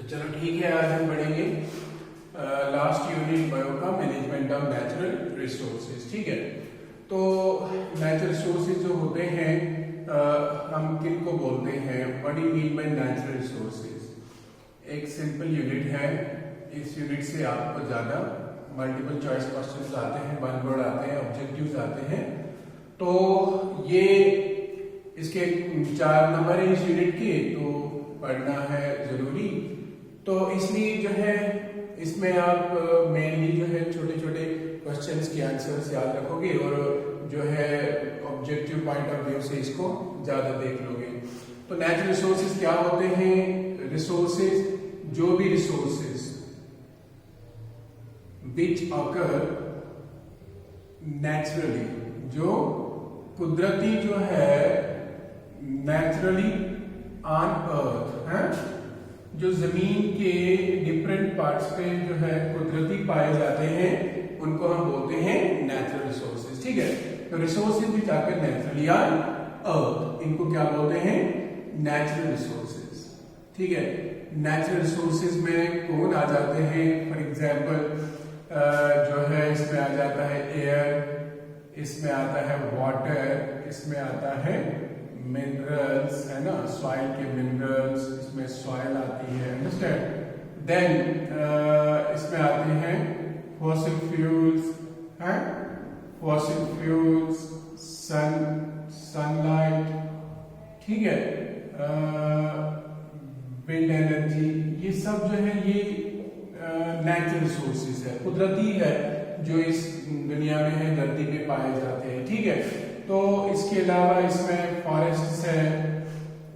चलो ठीक है, आज हम पढ़ेंगे लास्ट यूनिट बायो का मैनेजमेंट ऑफ नेचुरल रिसोर्सेज। ठीक है, तो नेचुरल रिसोर्सेज जो होते हैं हम किन को बोलते हैं, what do you mean by natural resources. एक सिंपल यूनिट है, इस यूनिट से आपको ज्यादा मल्टीपल चॉइस क्वेश्चंस आते हैं, वन वर्ड आते हैं, ऑब्जेक्टिव्स आते हैं। तो ये इसके 4 नंबर है इस यूनिट के, तो पढ़ना है जरूरी। तो इसलिए जो है इसमें आप मेनली जो है छोटे छोटे क्वेश्चंस के आंसर्स याद रखोगे और जो है ऑब्जेक्टिव पॉइंट ऑफ व्यू से इसको ज्यादा देख लोगे। तो नेचुरल रिसोर्सेज क्या होते हैं? रिसोर्सेज, जो भी रिसोर्सेज विच ऑकर नेचुरली, जो कुदरती जो है नेचुरली ऑन अर्थ है, जो जमीन के डिफरेंट पार्ट्स पे जो है कुदरती पाए जाते हैं, उनको हम बोलते हैं नेचुरल रिसोर्सेज। ठीक है, तो रिसोर्सेज भी जाकर नेचुरली ऑन अर्थ, इनको क्या बोलते हैं? Natural resources. ठीक है, नेचुरल रिसोर्सेज में कौन आ जाते हैं? फॉर एग्जाम्पल जो है इसमें आ जाता है एयर, इसमें आता है वाटर, इसमें आता है मिनरल्स, है ना, सॉइल के मिनरल्स, इसमें सॉइल आती है, अंडरस्टैंड। देन इसमें आते हैं फॉसिल फ्यूल्स, हैं, फॉसिल फ्यूल्स, सनलाइट, ठीक है, विंड एनर्जी, ये सब जो है ये नेचुरल रिसोर्सेज है, कुदरती है, जो इस दुनिया में है, धरती पे पाए जाते हैं। ठीक है, तो इसके अलावा इसमें फॉरेस्ट्स है,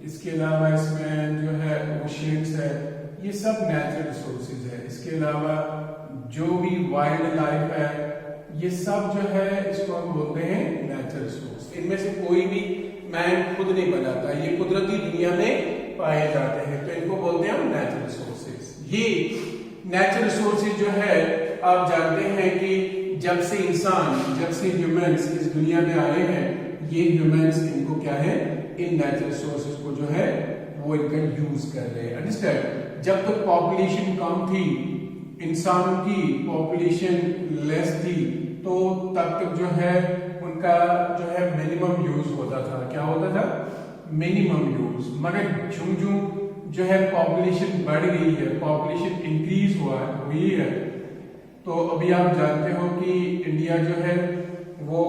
इसके अलावा इसमें जो है ओशियंस है, ये सब नेचुरल रिसोर्सेज है। इसके अलावा जो भी वाइल्ड लाइफ है, ये सब जो है इसको हम बोलते हैं नेचुरल रिसोर्स। इनमें से कोई भी मैन खुद नहीं बनाता, ये कुदरती दुनिया में पाए जाते हैं, तो इनको बोलते हैं हम नेचुरल रिसोर्सेज। ये नेचुरल रिसोर्सेज जो है आप जानते हैं कि जब से ह्यूमंस इस दुनिया में आए हैं, ये ह्यूमंस इनको क्या है, इन नेचुरल रिसोर्सेज को जो है वो इनका यूज कर रहे हैं, अंडरस्टैंड। जब तक पॉपुलेशन कम थी, इंसानों की पॉपुलेशन लेस थी, तो तब तक जो है उनका जो है मिनिमम यूज होता था। क्या होता था? Minimum use. मगर झुम जो है पॉपुलेशन बढ़ गई है, पॉपुलेशन इंक्रीज हुई है। तो अभी आप जानते हो कि इंडिया जो है वो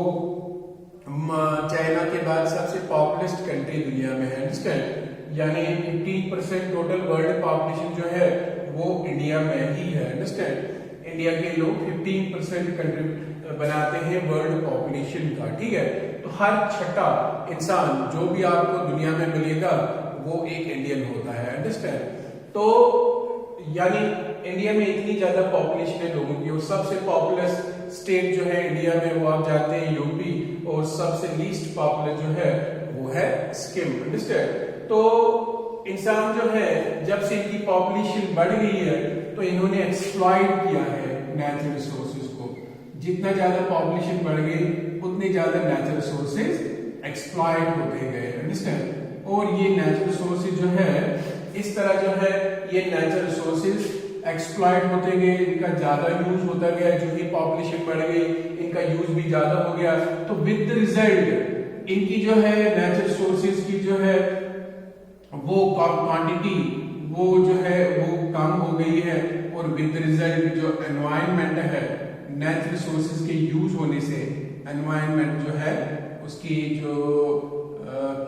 चाइना के बाद सबसे पॉपुलेस्ट कंट्री दुनिया में है, अंडरस्टैंड। यानी 15% टोटल वर्ल्ड पॉपुलेशन जो है वो इंडिया में ही है, अंडरस्टैंड। इंडिया के लोग 15% कंट्री बनाते हैं वर्ल्ड पॉपुलेशन का। ठीक है, तो हर छठा इंसान जो भी आपको दुनिया में मिलेगा वो एक इंडियन होता है, अंडरस्टैंड। तो यानी इंडिया में इतनी ज्यादा पॉपुलेशन है लोगों की, और सबसे पॉपुलस स्टेट जो है इंडिया में वो आप जानते हैं यूपी, और सबसे लीस्ट पॉपुलर जो है वो है सिक्किम, अंडरस्टैंड। तो इंसान जो है जब से इनकी पॉपुलेशन बढ़ गई है, तो इन्होंने एक्सप्लॉइट किया है नेचुरल रिसोर्सेज को। जितना ज्यादा पॉपुलेशन बढ़ गई, उतने ज्यादा नेचुरल रिसोर्सेज एक्सप्लॉइट होते गए, अंडरस्टैंड। और ये नेचुरल रिसोर्सेज जो है इस तरह जो है ये नेचुरल रिसोर्सेज एक्सप्लॉइट होते गए, इनका ज्यादा यूज होता गया, जो ही पॉपुलेशन बढ़ गई इनका यूज भी ज्यादा हो गया। तो विद द रिजल्ट इनकी जो है नेचुरल रिसोर्सेज की जो है वो क्वांटिटी वो जो है वो कम हो गई है, और विद द रिजल्ट जो एनवायरनमेंट है, नेचुरल रिसोर्सेज के यूज होने से एनवायरनमेंट जो है उसकी जो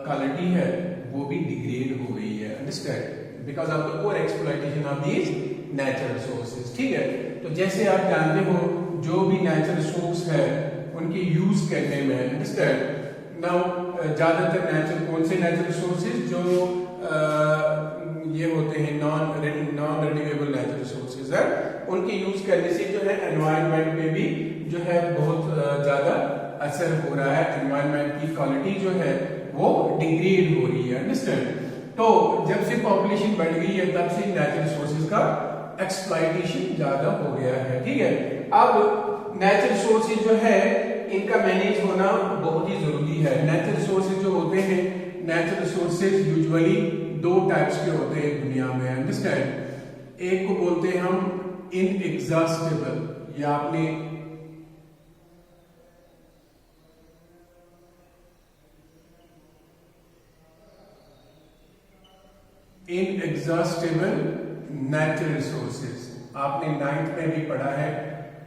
क्वालिटी है वो भी डिग्रेड हो गई है, understand, because of the over exploitation of these natural resources. ठीक है, तो जैसे आप जानते हो जो भी नेचुरल रिसोर्स है उनके यूज करने में, अंडरस्टैंड। नाउ ज्यादातर कौन से नेचुरल रिसोर्सेज जो ये होते हैं नॉन रिन्यूएबल नेचुरल रिसोर्सेज है, उनके यूज करने से जो है एनवायरनमेंट पे भी जो है बहुत ज्यादा असर हो रहा है, एनवायरनमेंट की क्वालिटी जो है वो डिग्रेड हो रही है, अंडरस्टैंड। तो जब से पॉपुलेशन बढ़ गई है तब से नेचुरल रिसोर्सेज का एक्सप्लॉइटेशन ज्यादा हो गया है। ठीक है, अब नेचुरल रिसोर्सेज जो है इनका मैनेज होना बहुत ही जरूरी है। नेचुरल रिसोर्सेज जो होते हैं, नेचुरल रिसोर्सेज यूजुअली 2 टाइप्स के होते हैं दुनिया में, अंडरस्टैंड। एक को बोलते हैं हम इनएग्जॉस्टेबल, या आपने इनएग्जॉस्टेबल नेचुरल रिसोर्सेज, आपने 9th में भी पढ़ा है।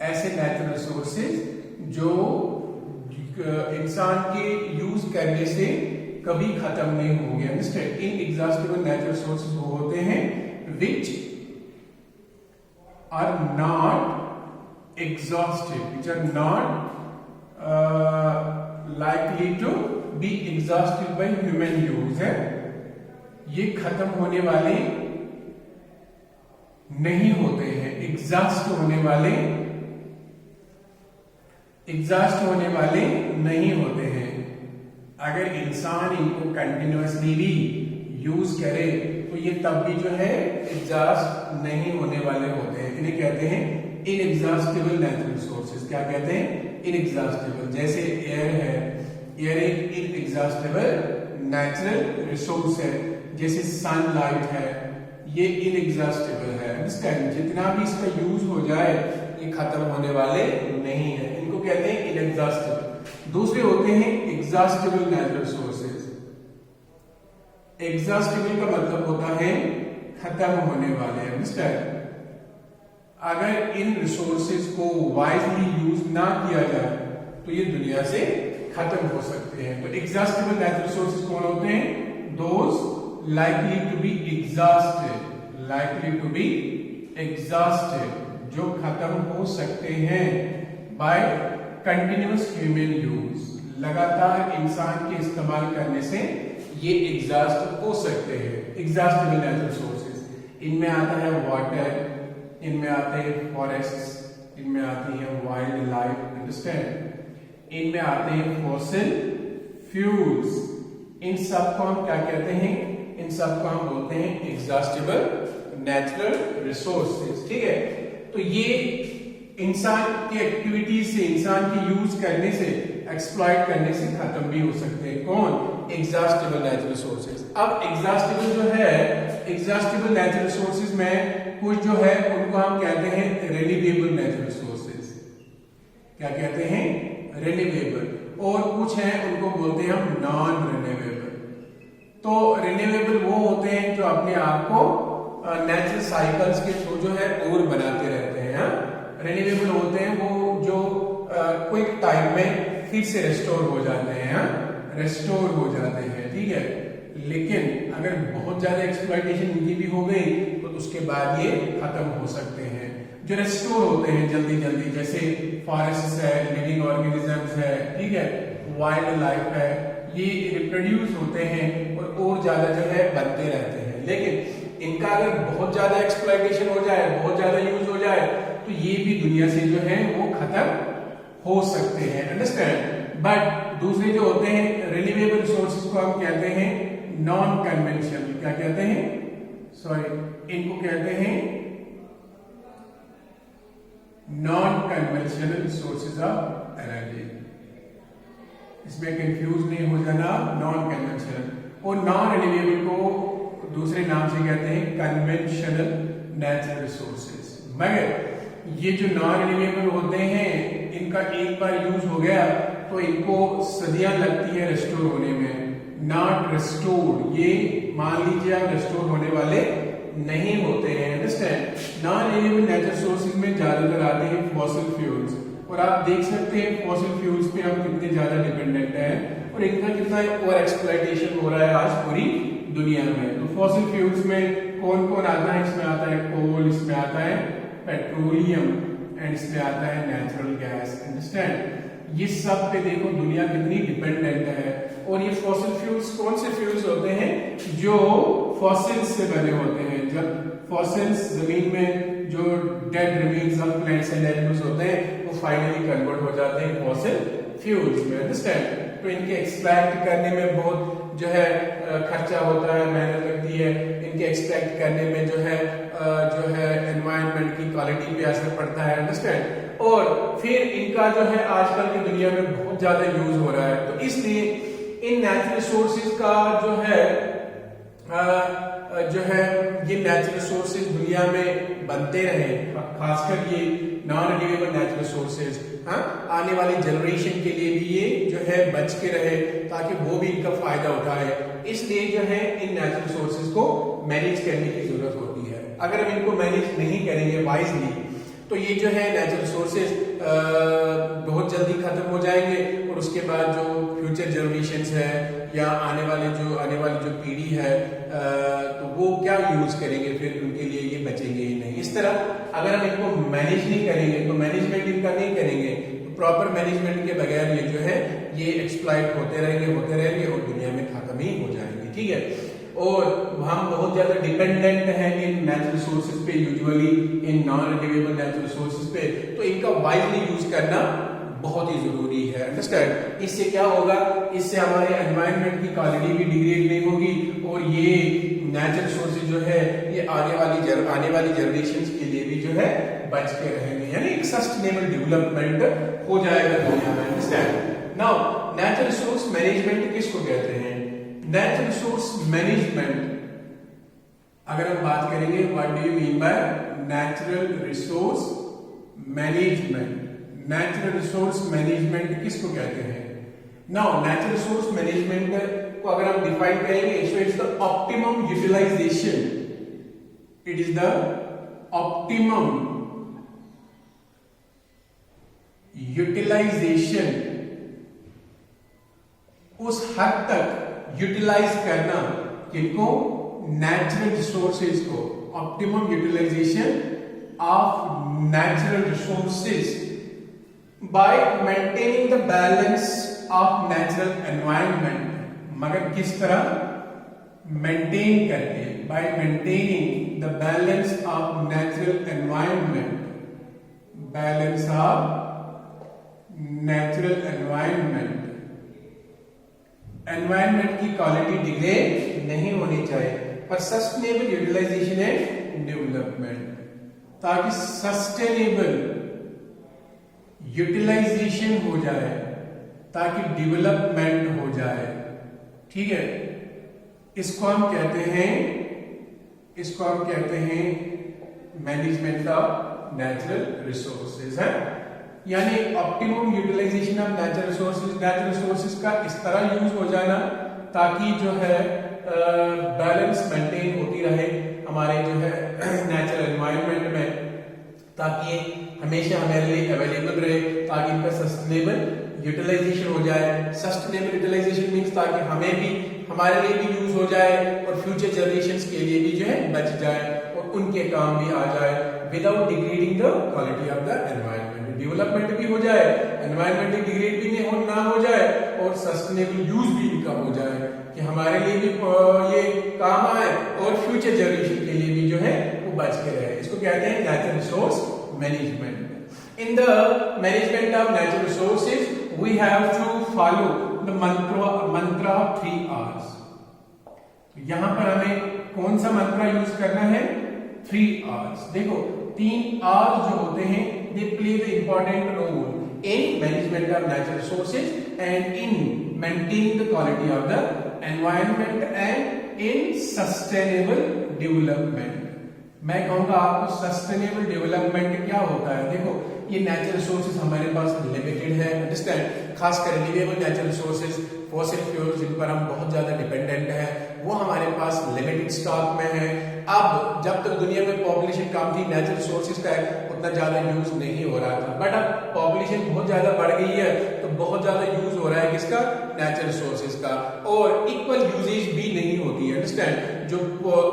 ऐसे नेचुरल रिसोर्सेज जो इंसान के यूज करने से कभी खत्म नहीं होंगे। अंडरस्टैंड? इनएग्जॉस्टेबल नेचुरल रिसोर्सेज वो होते हैं which are not exhausted, which are not likely to be exhausted by human use है। ये खत्म होने वाले नहीं होते हैं, एग्जॉस्ट होने वाले नहीं होते हैं। अगर इंसान इनको कंटिन्यूअसली भी यूज करे तो ये तब भी जो है एग्जॉस्ट नहीं होने वाले होते हैं। इन्हें कहते हैं इनएग्जॉस्टेबल नेचुरल रिसोर्सेज। क्या कहते हैं? इनएग्जॉस्टेबल। जैसे एयर है, एयर एक इनएग्जॉस्टेबल नेचुरल रिसोर्स है। जैसे सनलाइट है, ये इनएग्जॉस्टेबल है। जितना भी इसका यूज हो जाए ये खत्म होने वाले नहीं है। इनको कहते हैं इनएग्जॉस्टेबल। दूसरे होते हैं एग्जॉस्टेबल नेचुरल रिसोर्सेज। एग्जॉस्टेबल का मतलब होता है खत्म होने वाले। अंडरस्टैंड? अगर इन रिसोर्सेज को वाइजली यूज ना किया जाए तो ये दुनिया से खत्म हो सकते हैं। तो एग्जॉस्टेबल नेचुरल रिसोर्सेज कौन होते हैं? Those likely to be exhausted, जो खत्म हो सकते हैं by continuous human use, लगातार इंसान के इस्तेमाल करने से ये एग्जॉस्ट हो सकते हैं। एग्जॉस्टेबल नेचुरल रिसोर्सेज इनमें आता है वाटर, इनमें आते हैं फॉरेस्ट्स, इनमें आती है वाइल्ड लाइफ। अंडरस्टैंड? इनमें आते हैं फॉसिल फ्यूल्स। इन सब को हम क्या कहते हैं? इन सब को हम बोलते हैं एग्जॉस्टेबल नेचुरल रिसोर्सेज। ठीक है? तो ये इंसान की एक्टिविटीज से, इंसान की यूज करने से, एक्सप्लॉइट करने से खत्म भी हो सकते हैं। कौन? Exhaustible natural resources. अब एग्जॉस्टेबल जो है, एग्जॉस्टेबल नेचुरल रिसोर्सेज में कुछ जो है उनको हम कहते हैं रिन्यूएबल नेचुरल रिसोर्सेज। क्या कहते हैं? रिन्यूएबल। और कुछ है उनको बोलते हैं हम नॉन रिन्यूएबल। तो रिन्यूएबल वो होते हैं जो अपने आप को नेचुरल साइकिल्स के थ्रू जो है और बनाते रहते हैं। रिन्यूएबल होते हैं वो जो क्विक टाइम में फिर से रेस्टोर हो जाते हैं। रेस्टोर हो जाते हैं। ठीक है? लेकिन अगर बहुत ज्यादा एक्सप्लॉइटेशन इनकी भी हो गई तो उसके बाद ये खत्म हो सकते हैं। जो रेस्टोर होते हैं जल्दी जल्दी, जैसे फॉरेस्ट है, लिविंग ऑर्गेनिजम्स है, ठीक है, वाइल्ड लाइफ है, ये रिप्रोड्यूस होते हैं और ज्यादा जो है बनते रहते हैं। लेकिन इनका अगर बहुत ज्यादा एक्सप्लॉइटेशन हो जाए, बहुत ज्यादा यूज हो जाए तो ये भी दुनिया से जो है वो खत्म हो सकते हैं। अंडरस्टैंड? बट दूसरे जो होते हैं रिन्यूएबल रिसोर्सेज को हम कहते हैं नॉन कन्वेंशनल। क्या कहते हैं? इनको कहते हैं non conventional resources of energy. इसमें कंफ्यूज नहीं हो जाना, नॉन कन्वेंशनल। और नॉन रिन्यूएबल को दूसरे नाम से कहते हैं कन्वेंशनल नेचुरल रिसोर्सेज। मगर ये जो नॉन रिन्यूएबल होते हैं इनका एक बार यूज हो गया तो इनको सदियां लगती है रेस्टोर होने में। नॉट रेस्टोर्ड, ये मान लीजिए आप रेस्टोर होने वाले नहीं होते हैं। Understand? Non renewable natural resources में ज्यादातर आते हैं फॉसिल फ्यूल्स। और आप देख सकते हैं फॉसिल फ्यूल्स पे हम कितने ज्यादा डिपेंडेंट हैं और इनका कितना ओवर एक्सप्लॉइटेशन हो रहा है आज पूरी दुनिया में। तो फॉसिल फ्यूल्स में कौन कौन आता है? इसमें आता है कोल, इसमें आता है पेट्रोलियम एंड इसमें आता है नेचुरल गैस। अंडरस्टैंड? ये सब पे देखो दुनिया कितनी डिपेंडेंट है। और ये फॉसिल फ्यूल्स कौन से फ्यूल्स होते हैं? जो फॉसिल्स से बने होते हैं। जब फॉसिल्स जमीन में जो dead remains of plants and animals होते हैं वो फाइनली कन्वर्ट हो जाते हैं फॉसिल फ्यूल्स में। अंडरस्टैंड? तो इनके एक्सट्रैक्ट करने में बहुत जो है खर्चा होता है, मेहनत लगती है। इनके एक्सट्रैक्ट करने में जो है एनवायरनमेंट की क्वालिटी पे असर पड़ता है। अंडरस्टैंड? और फिर इनका जो है आजकल की दुनिया में बहुत ज्यादा यूज हो रहा है। तो इसलिए इन नेचुरल रिसोर्सेज का जो है ये नेचुरल रिसोर्सेज दुनिया में बनते रहे, खासकर ये नॉन रिन्यूएबल नेचुरल रिसोर्सेज, हाँ, आने वाली जनरेशन के लिए भी ये जो है बच के रहे, ताकि वो भी इनका फायदा उठाए। इसलिए जो है इन नेचुरल रिसोर्सेज को मैनेज करने की जरूरत होती है। अगर हम इनको मैनेज नहीं करेंगे वाइजली, तो ये जो है नेचुरल रिसोर्सेज बहुत जल्दी खत्म हो जाएंगे, और उसके बाद जो फ्यूचर जनरेशंस है या आने वाली जो पीढ़ी है, तो वो क्या यूज करेंगे, फिर उनके लिए ये बचेंगे ही नहीं। इस तरह अगर हम इनको मैनेज नहीं करेंगे, तो मैनेजमेंट इनका नहीं करेंगे, तो प्रॉपर मैनेजमेंट के बगैर ये जो है ये एक्सप्लॉइट होते रहेंगे और दुनिया में खत्म ही हो जाएंगे। ठीक है, और हम बहुत ज्यादा डिपेंडेंट हैं इन नेचुरल रिसोर्सेज पे, usually in non renewable natural resources पे, तो इनका वाइजली यूज करना बहुत ही जरूरी है। अंडरस्टैंड? इससे क्या होगा, इससे हमारे एनवायरनमेंट की क्वालिटी भी डिग्रेड नहीं होगी, और ये नेचुरल रिसोर्सेज जो है ये आने वाली जनरेशंस के लिए भी जो है बच के रहेंगे, यानी एक सस्टेनेबल डेवलपमेंट हो जाएगा दुनिया में। Understand? Now natural resource management किसको कहते हैं? नेचुरल रिसोर्स मैनेजमेंट, अगर हम बात करेंगे what do you mean by natural resource management? Natural resource management किसको कहते हैं? नाउ नेचुरल रिसोर्स मैनेजमेंट को अगर हम डिफाइन करेंगे, so it's the optimum utilisation, it is the optimum utilisation, उस हद तक यूटिलाइज करना किनको? नेचुरल रिसोर्सेज को। Optimum utilisation of natural resources by maintaining the balance of natural environment. मगर किस तरह? मेंटेन करके, by maintaining the balance of natural environment, balance of natural environment. Environment की क्वालिटी डिग्रेड नहीं होनी चाहिए, पर सस्टेनेबल यूटिलाइजेशन एंड डेवलपमेंट, ताकि सस्टेनेबल यूटिलाइजेशन हो जाए, ताकि डेवलपमेंट हो जाए। ठीक है, इसको हम कहते हैं मैनेजमेंट ऑफ नेचुरल रिसोर्सेज है, यानी optimum utilisation of natural resources का इस तरह यूज हो जाना ताकि जो है बैलेंस मेंटेन होती रहे हमारे जो है नेचुरल एनवायरनमेंट में, ताकि हमेशा हमारे लिए अवेलेबल रहे, ताकि इनका सस्टेनेबल यूटिलाइजेशन हो जाए। सस्टेनेबल यूटिलाइजेशन मींस ताकि हमें भी, हमारे लिए भी यूज हो जाए और फ्यूचर जनरेशंस के लिए भी जो है बच जाए और उनके काम भी आ जाए, without degrading the quality of the environment. Development भी हो जाए, एनवायरनमेंट डिग्रेड भी नहीं ना हो जाए, और सस्टेनेबल यूज भी इनका हो जाए कि हमारे लिए भी ये काम आए और फ्यूचर जनरेशन के लिए भी जो है वो बच के रहे। इसको कहते हैं natural resource management. In the management of natural resources we have to follow the mantra 3 R's। यहां पर हमें कौन सा मंत्रा यूज करना है? 3 R's। देखो 3 R's जो होते हैं, they play the important role in management of natural resources and in maintaining the quality of the environment and in sustainable development। मैं कहूंगा आपको सस्टेनेबल डेवलपमेंट क्या होता है। देखो ये नेचुरल रिसोर्सेज हमारे पास लिमिटेड है, अंडरस्टैंड, खासकर renewable natural resources, fossil fuels जिन पर हम बहुत ज्यादा डिपेंडेंट है, वो हमारे पास लिमिटेड स्टॉक में है। अब जब तक दुनिया में पॉपुलेशन कम थी, नेचुरल रिसोर्सेज का उतना ज्यादा यूज नहीं हो रहा था, बट अब पॉपुलेशन बहुत ज्यादा बढ़ गई है, तो बहुत ज्यादा यूज हो रहा है किसका? नेचुरल रिसोर्सेज का, और इक्वल यूजेज भी नहीं होती है, अंडरस्टैंड। जो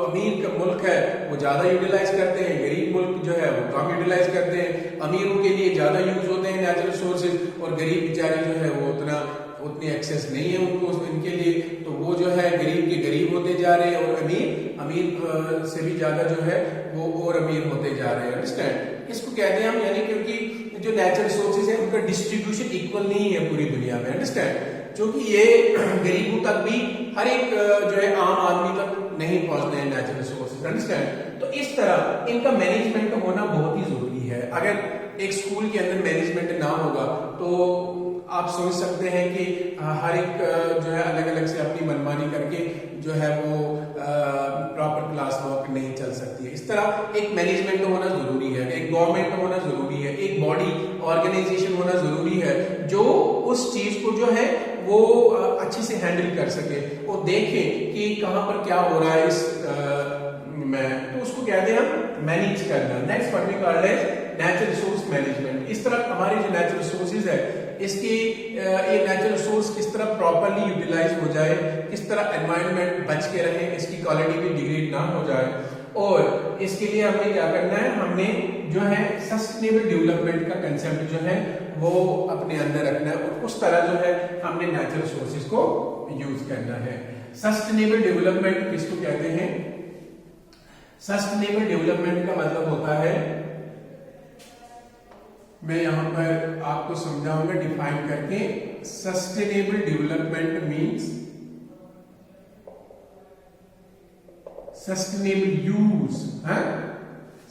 अमीर का मुल्क है वो ज्यादा यूटिलाइज करते हैं, गरीब मुल्क जो है वो कम यूटिलाइज करते हैं। अमीरों के लिए ज्यादा यूज होते हैं नेचुरल रिसोर्सेज, और गरीब बेचारे जो है वो उतनी एक्सेस नहीं है उनको इनके लिए, तो वो जो है गरीब के गरीब होते जा रहे हैं, और अमीर से भी ज्यादा जो है वो और अमीर होते जा रहे हैं, अंडरस्टैंड। इसको कहते हैं हम, यानी क्योंकि जो नेचुरल रिसोर्सेज है उनका डिस्ट्रीब्यूशन इक्वल नहीं है पूरी दुनिया में, अंडरस्टैंड, क्योंकि ये गरीबों तक भी, हर एक जो है आम आदमी तक नहीं पहुंचते हैं नेचुरल रिसोर्सेज, अंडरस्टैंड। तो इस तरह इनका मैनेजमेंट होना बहुत ही जरूरी है। अगर एक स्कूल के अंदर मैनेजमेंट ना होगा तो आप समझ सकते हैं कि हर एक जो है अलग अलग से अपनी मनमानी करके जो है वो प्रॉपर क्लास वर्क नहीं चल सकता। इस तरह एक मैनेजमेंट होना जरूरी है, एक गवर्नमेंट होना जरूरी है, एक बॉडी ऑर्गेनाइजेशन होना जरूरी है जो उस चीज को जो है वो अच्छे से हैंडल कर सके, वो देखे कि कहां पर क्या हो रहा है इस में, तो उसको कहते हैं हम मैनेज करना। Next what we called as natural resource management. इस तरह हमारे जो नेचुरल रिसोर्सेज है इसकी ये नेचुरल रिसोर्स किस तरह प्रॉपर्ली यूटिलाइज हो जाए, किस तरह एनवायरनमेंट बच के रहे, इसकी क्वालिटी भी डिग्रेड ना हो जाए, और इसके लिए हमने क्या करना है, हमने जो है सस्टेनेबल डेवलपमेंट का कंसेप्ट जो है वो अपने अंदर रखना है, और उस तरह जो है हमने नेचुरल रिसोर्सेज को यूज करना है। सस्टेनेबल डेवलपमेंट किसको कहते हैं? सस्टेनेबल डेवलपमेंट का मतलब होता है, मैं यहां पर आपको समझाऊंगा डिफाइन करके। Sustainable development means sustainable use,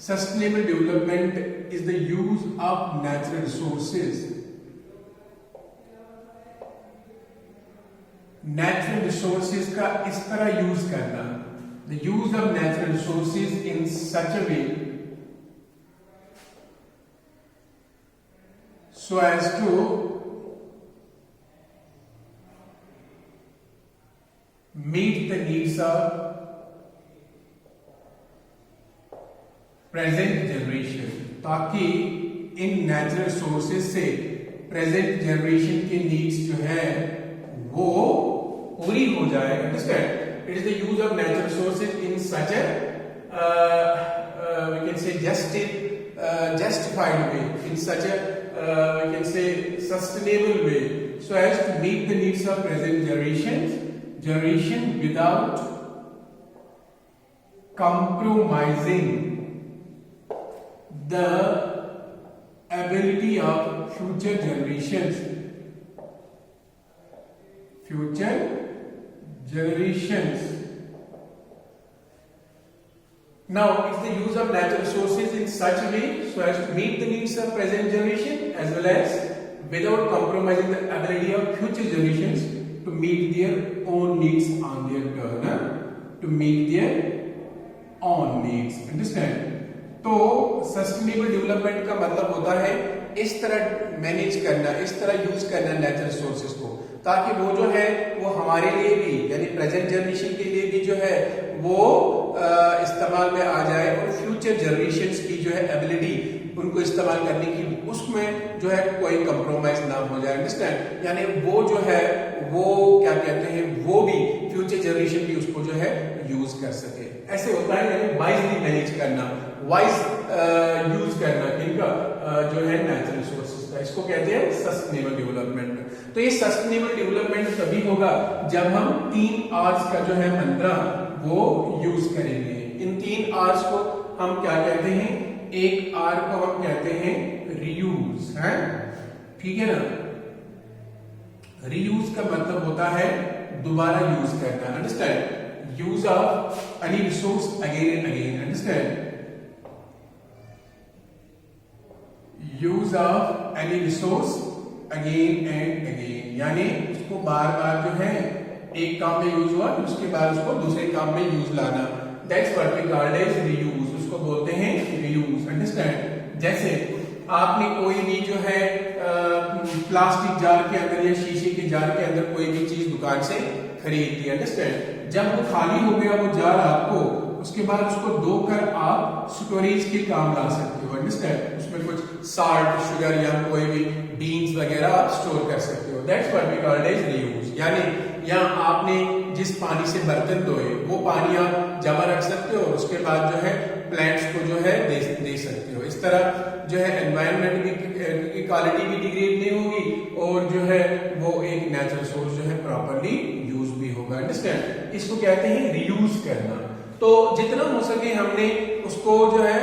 sustainable development is the use of natural resources. Natural resources का इस तरह यूज करना, the use of natural resources in such a way so as to meet the needs of present generation, ताकि in natural resources से present generation की needs जो है वो पूरी हो जाए। Understand? It is the use of natural resources in such a we can say justified way, in such a we can say sustainable way, so as to meet the needs of present generation without compromising the ability of future generations. Now, it's the use of natural resources in such a way so as to meet the needs of present generation as well as without compromising the ability of future generations to meet their own needs on their turn. To meet their own needs. Understand? तो sustainable development का मतलब होता है इस तरह manage करना, इस तरह यूज करना नेचुरल रिसोर्सेज को, ताकि वो जो है वो हमारे लिए भी यानी प्रेजेंट जनरेशन के लिए भी जो है वो इस्तेमाल में आ जाए, और फ्यूचर जनरेशंस की जो है एबिलिटी उनको इस्तेमाल करने की उसमें जो है कोई कंप्रोमाइज ना हो जाए। अंडरस्टैंड? यानी वो जो है वो क्या कहते हैं, वो भी फ्यूचर जनरेशन भी उसको जो है यूज कर सके। ऐसे होता है, यानी वाइजली मैनेज करना, वाइज यूज करना इनका जो है नेचुरल रिसोर्सेज का, इसको कहते हैं सस्टेनेबल डेवलपमेंट। तो ये सस्टेनेबल डेवलपमेंट तभी होगा जब हम 3 R's का जो है मंत्र वो यूज करेंगे। इन 3 R's को हम क्या कहते हैं? एक R को हम कहते हैं रीयूज, है ठीक है ना? रीयूज का मतलब होता है दोबारा यूज करना। Understand? Use of any resource again and again. Understand? Use of any resource again and again, यानी उसको बार बार जो है एक काम में यूज हुआ उसके बाद उसको दूसरे काम में यूज लाना। That's what we called as reuse, उसको बोलते हैं रीयूज। अंडरस्टैंड? जैसे आपने कोई भी जो है प्लास्टिक जार के अंदर या शीशे के जार के अंदर कोई भी चीज दुकान से खरीद ली। अंडरस्टैंड? जब वो खाली हो गया वो जार आपको, उसके बाद उसको धोकर आप स्टोरेज के काम ला सकते हो। अंडरस्टैंड? उसमें कुछ साल्ट, शुगर या कोई भी बीन्स वगैरह आप स्टोर कर सकते हो। That's what we called as reuse. यानी या आपने जिस पानी से बर्तन धोए वो पानी आप जमा रख सकते हो और उसके बाद जो है प्लांट्स को जो है दे सकते हो। इस तरह जो है एनवायरनमेंट की क्वालिटी भी डिग्रेड नहीं होगी और जो है वो एक नेचुरल सोर्स जो है प्रॉपर्ली यूज भी होगा। अंडरस्टैंड? इसको कहते हैं रीयूज करना। तो जितना हो सके हमने उसको जो है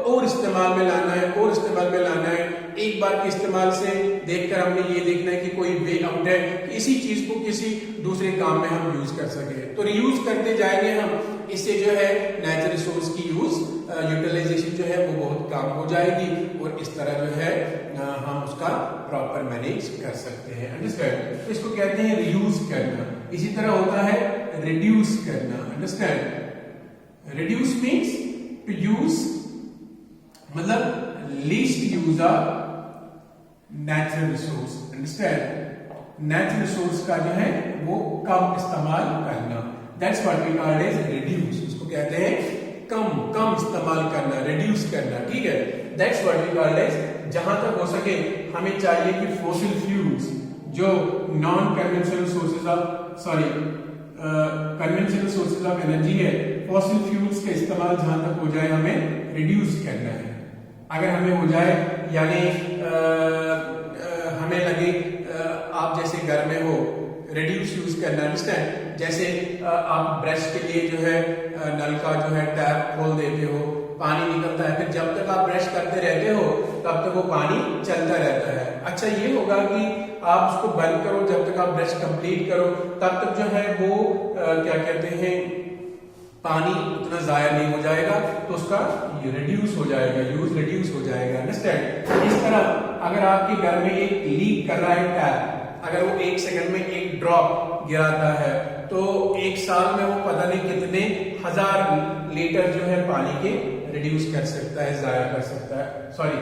और इस्तेमाल में लाना है, और इस्तेमाल में लाना है। एक बार के इस्तेमाल से देखकर हमने ये देखना है कि कोई वे आउट है, इसी चीज को किसी दूसरे काम में हम यूज कर सके। तो रीयूज करते जाएंगे हम, इससे जो है नेचुरल रिसोर्स की यूटिलाइजेशन जो है वो बहुत कम हो जाएगी और इस तरह जो है हम उसका प्रॉपर मैनेज कर सकते हैं। अंडरस्टैंड? तो इसको कहते हैं रीयूज करना। इसी तरह होता है रिड्यूस करना। Understand? Reduce means to use मतलब least use of natural resource, understand. Natural resource का जो है वो कम इस्तेमाल करना, that's what we called as reduce, उसको कहते हैं कम इस्तेमाल करना, रिड्यूस करना, ठीक है। That's what we called as, जहां तक हो सके हमें चाहिए कि फॉसिल फ्यूल्स जो non conventional sources of conventional sources of energy है, फॉसिल फ्यूल्स का इस्तेमाल जहां तक हो जाए हमें रिड्यूस करना है। अगर हमें हो जाए यानी हमें लगे आप जैसे घर में हो, रिड्यूस यूज करना, अंडरस्टैंड। जैसे आप ब्रश के लिए जो है नल का जो है टैप खोल देते हो, पानी निकलता है, फिर जब तक आप ब्रश करते रहते हो तब तक वो पानी चलता रहता है। अच्छा ये होगा कि आप उसको बंद करो, जब तक आप ब्रश कंप्लीट करो तब तक जो है वो क्या कहते हैं पानी उतना जाया नहीं हो जाएगा, तो उसका रिड्यूस हो जाएगा, यूज रिड्यूस हो जाएगा, अंडरस्टैंड। इस तरह अगर आपके घर में एक लीक कर रहा है टैप, अगर वो 1 सेकंड में 1 ड्रॉप गिराता है तो 1 साल में वो पता नहीं कितने हजार लीटर जो है पानी के रिड्यूस कर सकता है, जाया कर सकता है, सॉरी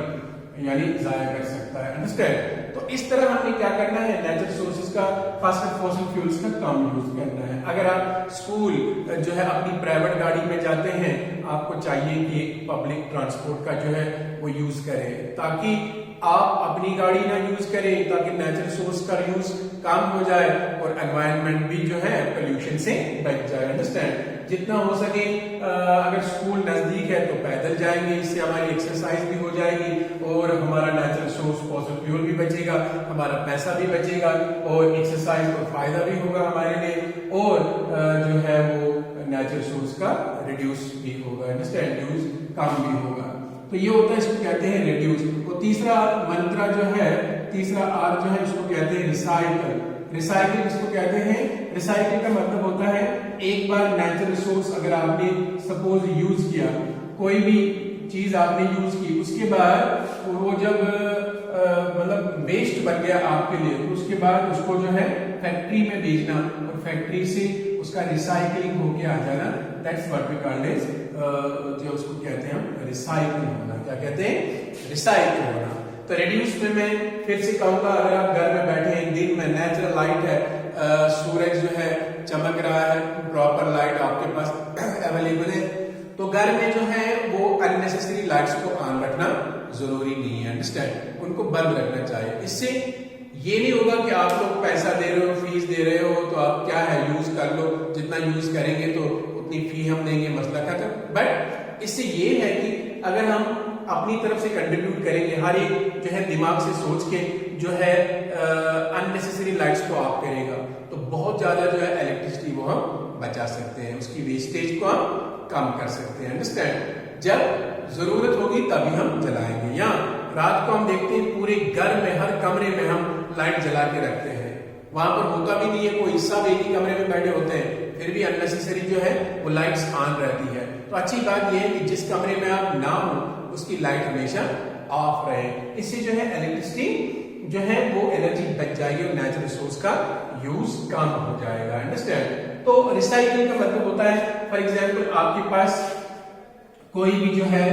यानी जाया कर सकता है, अंडरस्टैंड। तो इस तरह हमें क्या करना है, नेचुरल सोर्सेज का खासकर फॉसिल फ्यूल्स का कम यूज करना है। अगर आप स्कूल जो है अपनी प्राइवेट गाड़ी में जाते हैं, आपको चाहिए कि पब्लिक ट्रांसपोर्ट का जो है वो यूज करें, ताकि आप अपनी गाड़ी ना यूज करें, ताकि नेचुरल सोर्स का यूज कम हो जाए और एनवायरनमेंट भी जो है पोल्यूशन से बच जाए, अंडरस्टैंड। जितना हो सके अगर स्कूल नजदीक है तो पैदल जाएंगे, इससे हमारी एक्सरसाइज भी हो जाएगी और हमारा नेचुरल सोर्स फॉसिल फ्यूल भी बचेगा, हमारा पैसा भी बचेगा और एक्सरसाइज का फायदा भी होगा हमारे लिए, और जो है वो नेचुरल सोर्स का रिड्यूस भी होगा, अंडरस्टैंड, यूज कम भी होगा। तो ये होता है, इसको कहते हैं रिड्यूस। और तीसरा मंत्रा जो है, तीसरा आर जो है इसको कहते हैं रिसाइकल। रिसाइकल इसको कहते हैं, रिसाइकल का मतलब होता है एक बार नेचुरल रिसोर्स अगर आपने सपोज यूज किया, कोई भी चीज आपने यूज की, उसके बाद वो जब मतलब वेस्ट बन गया आपके लिए, तो उसके बाद उसको जो है फैक्ट्री में भेजना और फैक्ट्री से उसका रिसाइकलिंग होके आ जाना, that's what we called as, जो उसको कहते हैं हम रिसाइकल होना। क्या कहते हैं, रिसाइकल होना। तो रिड्यूस में मैं फिर से कहूंगा, अगर आप घर में बैठे हैं, दिन में नेचुरल लाइट है, सूरज जो है चमक रहा है, प्रॉपर लाइट आपके पास अवेलेबल है, तो घर में जो है वो अननेसेसरी लाइट्स को ऑन रखना जरूरी नहीं है, अंडरस्टैंड, उनको बंद रखना चाहिए। इससे ये नहीं होगा कि आप लोग पैसा दे रहे हो, फीस दे रहे हो, तो आप क्या है यूज कर लो, जितना यूज करेंगे तो उतनी फी हम देंगे, मसला खत्म। बट इससे ये है कि अगर हम अपनी तरफ से कंट्रीब्यूट करेंगे, हर एक जो है दिमाग से सोच के जो है अननेसेसरी लाइट्स को ऑफ करेगा, तो बहुत ज्यादा जो है इलेक्ट्रिसिटी वो हम बचा सकते हैं, उसकी वेस्टेज को हम कम कर सकते हैं, अंडरस्टैंड। जब जरूरत होगी तभी हम जलाएंगे। या रात को हम देखते हैं पूरे घर में हर कमरे में हम लाइट जला के रखते हैं, वहां पर होता भी नहीं है कोई, सब एक ही कमरे में बैठे होते हैं, फिर भी अननेसेसरी जो है वो लाइट्स ऑन रहती है। तो अच्छी बात यह है कि जिस कमरे में आप ना हो उसकी लाइट हमेशा ऑफ रहे, इससे जो है इलेक्ट्रिसिटी जो है वो एनर्जी बच जाएगी और नेचुरल रिसोर्स का यूज कम हो जाएगा, अंडरस्टैंड। तो रिसाइकल का मतलब होता है, फॉर एग्जाम्पल आपके पास कोई भी जो है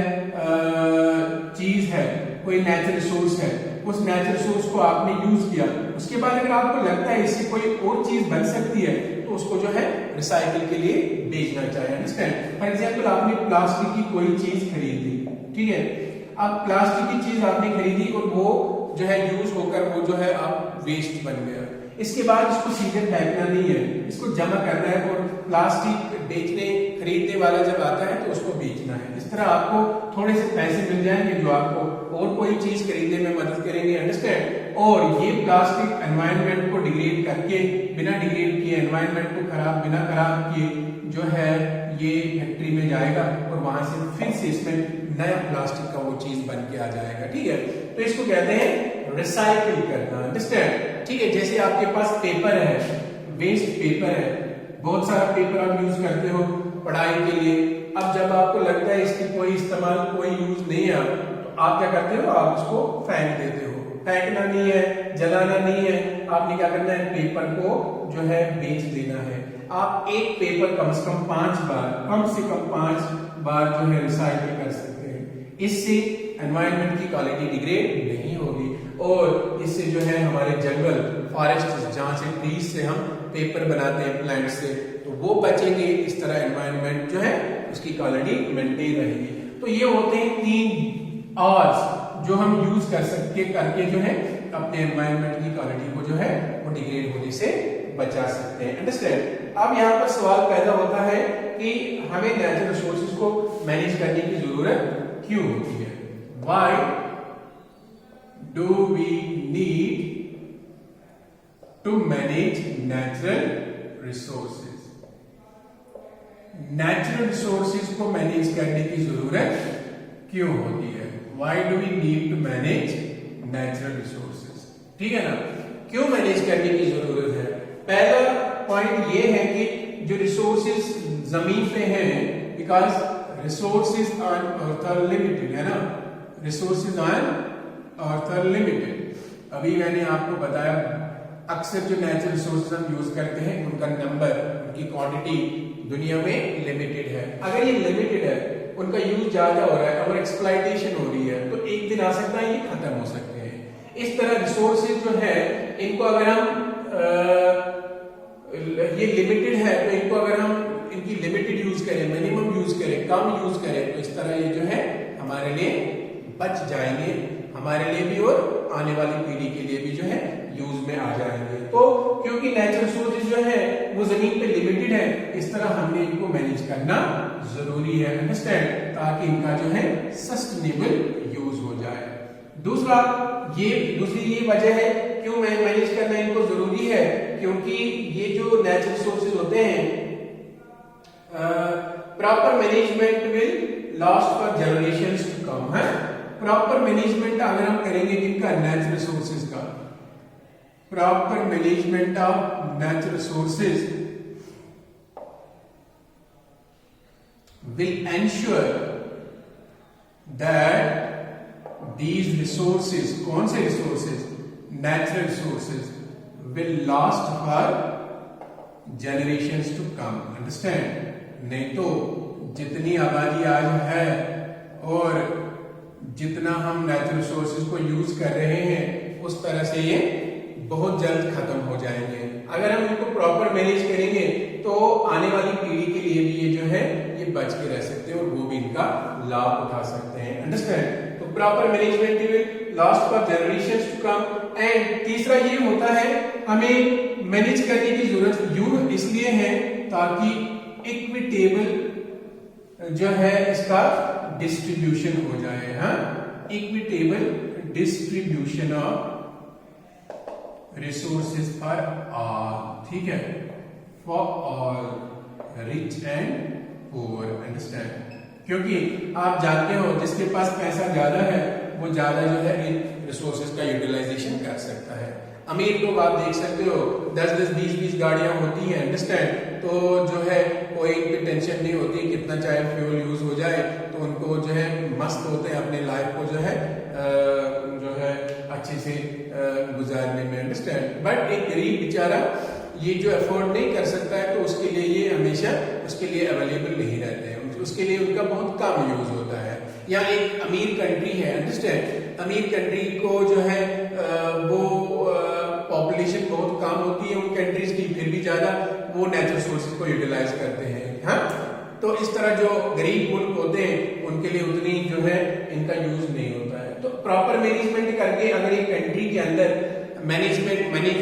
चीज है, कोई नेचुरल रिसोर्स है, उस नेचुरल रिसोर्स को आपने यूज किया, उसके बाद अगर आपको लगता है इससे कोई और चीज बन सकती है, तो उसको जो है रिसाइकिल के लिए बेचना चाहिए, अंडरस्टैंड। फॉर एग्जाम्पल आपने प्लास्टिक की कोई चीज खरीदी, ठीक है, अब प्लास्टिक की चीज आपने खरीदी और वो जो है यूज होकर वो जो है आप वेस्ट बन गया, इसके बाद इसको सीधे फेंकना नहीं है, इसको जमा करना है और प्लास्टिक बेचने खरीदने वाला जब आता है तो उसको बेचना है। इस तरह आपको थोड़े से पैसे मिल जाएंगे जो आपको और कोई चीज खरीदने में मदद करेंगे, अंडरस्टैंड। और ये प्लास्टिक एनवायरनमेंट को डिग्रेड करके, बिना डिग्रेड किए, एनवायरनमेंट को खराब बिना खराब किए जो है ये फैक्ट्री में जाएगा और वहां से फिर से इसमें नया प्लास्टिक का वो चीज बन के आ जाएगा, ठीक है। तो इसको कहते हैं रिसाइकिल करना, अंडरस्टैंड, ठीक है। जैसे आपके पास पेपर है, वेस्ट पेपर है, बहुत सारा पेपर आप यूज करते हो पढ़ाई के लिए, अब जब आपको लगता है इसकी कोई इस्तेमाल कोई यूज नहीं है, तो आप क्या करते हो, आप उसको फेंक देते हो। फेंकना नहीं है, जलाना नहीं है, आपने क्या करना है, पेपर को जो है बेच देना है। आप एक पेपर कम से कम 5 बार, कम से कम 5 बार जो है रिसाइकिल कर सकते हैं। इससे एनवायरनमेंट की क्वालिटी डिग्रेड नहीं होगी और इससे जो है हमारे जंगल, फॉरेस्ट, जहां से ट्रीज से हम पेपर बनाते हैं प्लांट से, तो वो बचेंगे। इस तरह एनवायरनमेंट जो है उसकी क्वालिटी मेंटेन रहेगी। तो ये होते हैं 3 आवर्स जो हम यूज कर सकते करके जो है अपने एनवायरनमेंट की क्वालिटी को जो है वो डिग्रेड होने से बचा सकते हैं। अंडरस्टैंड। अब यहाँ पर सवाल पैदा होता है कि हमें नेचुरल रिसोर्सेज को मैनेज करने की जरूरत क्यों होती है? Why do we need to manage natural resources? Natural resources को मैनेज करने की जरूरत क्यों होती है? Why do we need to manage natural resources? ठीक है ना, क्यों मैनेज करने की जरूरत है? पहला पॉइंट ये है कि जो रिसोर्सेज जमीन पे हैं, because resources on earth are limited, है ना, resources on earth are limited. अभी मैंने आपको बताया अक्सर जो नेचुरल रिसोर्सेज हम यूज करते हैं उनका नंबर, उनकी क्वांटिटी दुनिया में लिमिटेड है। अगर ये लिमिटेड है, उनका यूज ज्यादा हो रहा है और एक्सप्लॉयटेशन हो रही है, तो एक दिन आ सकता है ये खत्म हो सकते हैं। इस तरह रिसोर्सेज जो है इनको अगर हम ये लिमिटेड है तो इनको अगर हम इनकी लिमिटेड यूज करें, मिनिमम यूज करें, कम यूज करें, तो इस तरह ये जो है हमारे लिए बच जाएंगे, हमारे लिए भी और आने वाली पीढ़ी के लिए भी जो है यूज में आ जाएंगे। तो क्योंकि नेचुरल रिसोर्सेज जो है वो जमीन पे लिमिटेड है, इस तरह हमने इनको मैनेज करना जरूरी है। अंडरस्टैंड, ताकि इनका जो है सस्टेनेबल यूज हो जाए। दूसरी ये वजह है क्यों मैनेज करना इनको जरूरी है, क्योंकि ये जो नेचुरल रिसोर्सेज होते हैं, proper management will last for generations to come है। प्रॉपर मैनेजमेंट अगर हम करेंगे किनका? नेचुरल रिसोर्सेज का। Proper management of natural resources will ensure that these resources, कौन से resources? Natural resources will last for generations to come. Understand? नहीं तो जितनी आबादी आज है और जितना हम नेचुरल रिसोर्सेज को यूज कर रहे हैं, उस तरह से ये बहुत जल्द खत्म हो जाएंगे। अगर हम इनको प्रॉपर मैनेज करेंगे तो आने वाली पीढ़ी के लिए भी ये जो है ये बच के रह सकते हैं और वो भी इनका लाभ उठा सकते हैं। अंडरस्टैंड? तो proper management will last for generations to come. And तीसरा ये होता है हमें मैनेज करने की जरूरत यूं इसलिए है ताकि इक्विटेबल जो है इसका डिस्ट्रीब्यूशन हो जाए। हाँ, equitable distribution of resources for all. ठीक है, for all, rich and poor. Understand? क्योंकि आप जानते हो जिसके पास पैसा ज्यादा है वो ज्यादा जो है इन रिसोर्सेज का यूटिलाइजेशन कर सकता है। अमीर लोग आप देख सकते हो 10-10, 20-20 गाड़ियां होती हैं। अंडरस्टैंड? तो जो है कोई टेंशन नहीं होती, कितना चाहे फ्यूल यूज हो जाए, तो उनको जो है मस्त होते हैं अपने लाइफ को जो है अच्छे से गुजारने में। अंडरस्टैंड? बट एक गरीब बेचारा ये जो अफोर्ड नहीं कर सकता है, तो उसके लिए ये हमेशा उसके लिए अवेलेबल नहीं रहते हैं, उसके लिए उनका बहुत कम यूज होता है। या एक अमीर कंट्री है, अंडरस्टैंड, अमीर कंट्री को जो है वो पॉपुलेशन बहुत कम होती है उन कंट्रीज की, फिर भी ज्यादा वो नेचुरल रिसोर्सेज को यूटिलाइज करते हैं। हाँ, तो इस तरह जो गरीब मुल्क होते हैं उनके लिए उतनी जो है इनका यूज नहीं होता है। तो प्रॉपर मैनेजमेंट करके अगर एक कंट्री के अंदर मैनेज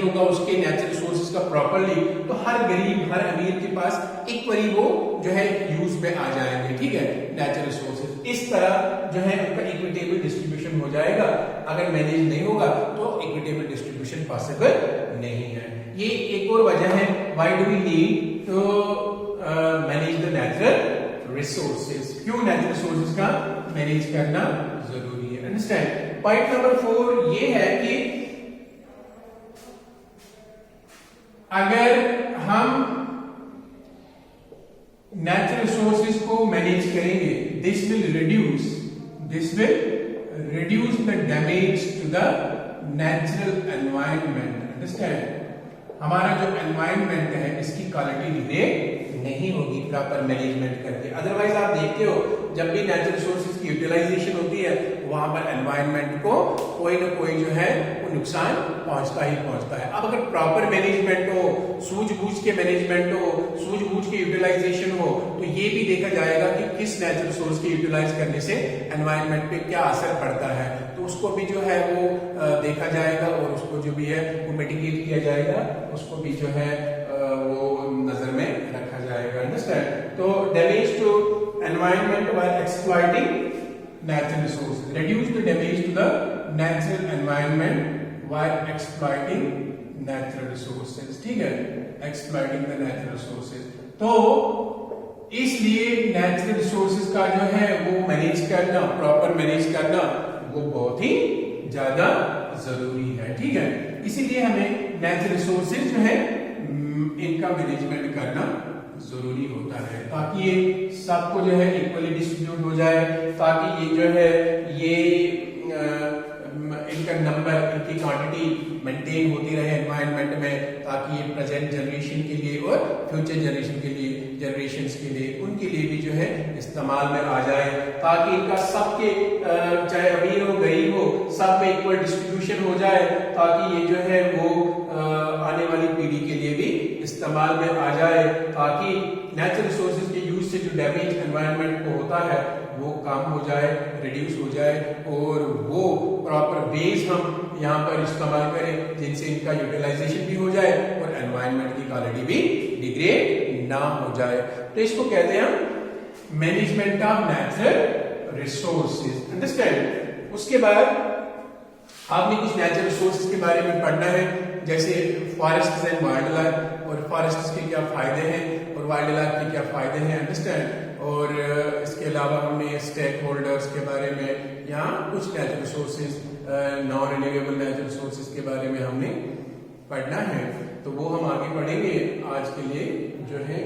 होगा उसके नेचुरल रिसोर्सेज का प्रॉपरली, तो हर गरीब हर अमीर के पास इक्वली वो जो है यूज में आ जाएंगे। ठीक है, नेचुरल रिसोर्सेज इस तरह जो है उनका इक्विटेबल डिस्ट्रीब्यूशन हो जाएगा। अगर मैनेज नहीं होगा तो इक्विटेबल डिस्ट्रीब्यूशन पॉसिबल नहीं है। ये एक और वजह है why do we need to manage the natural resources. क्यों नेचुरल रिसोर्सेज का मैनेज करना जरूरी है। अंडरस्टैंड? पॉइंट नंबर 4 ये है कि अगर हम नेचुरल रिसोर्सेज को मैनेज करेंगे, this will reduce the damage to the natural environment. Understand? हमारा जो एनवायरनमेंट है इसकी क्वालिटी डिग्रेड नहीं होगी प्रॉपर मैनेजमेंट करके। अदरवाइज आप देखते हो जब भी नेचुरल रिसोर्सेज की यूटिलाइजेशन होती है वहां पर एनवायरनमेंट को कोई ना कोई जो है वो नुकसान पहुंचता ही पहुंचता है। अब अगर प्रॉपर मैनेजमेंट हो, सूझबूझ के मैनेजमेंट हो, सूझबूझ के यूटिलाइजेशन हो, तो ये भी देखा जाएगा कि किस नेचुरल रिसोर्स के यूटिलाइज करने से एनवायरनमेंट पे क्या असर पड़ता है, तो उसको भी जो है वो देखा जाएगा और उसको जो भी है वो मिटिगेट किया जाएगा, उसको भी जो है वो नजर में रखा जाएगा। अंडरस्टैंड? तो damage to environment while exploiting natural resources, reduce the damage to the natural environment while exploiting natural resources। ठीक है, exploiting the natural resources। तो इसलिए नेचुरल रिसोर्सेज का जो है वो मैनेज करना, प्रॉपर मैनेज करना वो बहुत ही ज्यादा जरूरी है। ठीक है, इसीलिए हमें नेचुरल रिसोर्सेज जो है इनका मैनेजमेंट करना जरूरी होता है ताकि ये सबको जो है इक्वली डिस्ट्रीब्यूट हो जाए, ताकि ये जो है ये इनका नंबर, इनकी क्वांटिटी मेंटेन होती रहे एनवायरनमेंट में, ताकि ये प्रेजेंट जनरेशन के लिए और फ्यूचर जनरेशन के लिए, जनरेशंस के लिए, उनके लिए भी जो है इस्तेमाल में आ जाए, ताकि इनका सबके चाहे अमीर हो गरीब हो सब में इक्वल डिस्ट्रीब्यूशन हो जाए, ताकि ये जो है वो आने वाली पीढ़ी के लिए भी इस्तेमाल में आ जाए, ताकि नेचुरल रिसोर्सेज के यूज से जो डैमेज एनवायरनमेंट को होता है वो कम हो जाए, रिड्यूस हो जाए, और वो प्रॉपर बेस हम यहाँ पर इस्तेमाल करें जिनसे इनका यूटिलाइजेशन भी हो जाए और एनवायरनमेंट की क्वालिटी भी डिग्रेड ना हो जाए। तो इसको कहते हैं management of natural resources. Understand? उसके बाद आपने कुछ नेचुरल रिसोर्सेज के बारे में पढ़ना है, जैसे फॉरेस्ट एंड वाइल्ड लाइफ, और फॉरेस्ट के क्या फायदे हैं और वाइल्ड लाइफ के क्या फायदे हैं। अंडरस्टैंड? और इसके अलावा हमने स्टेक होल्डर्स के बारे में या कुछ natural resources, non renewable natural resources के बारे में हमने पढ़ना है, तो वो हम आगे पढ़ेंगे। आज के लिए जो है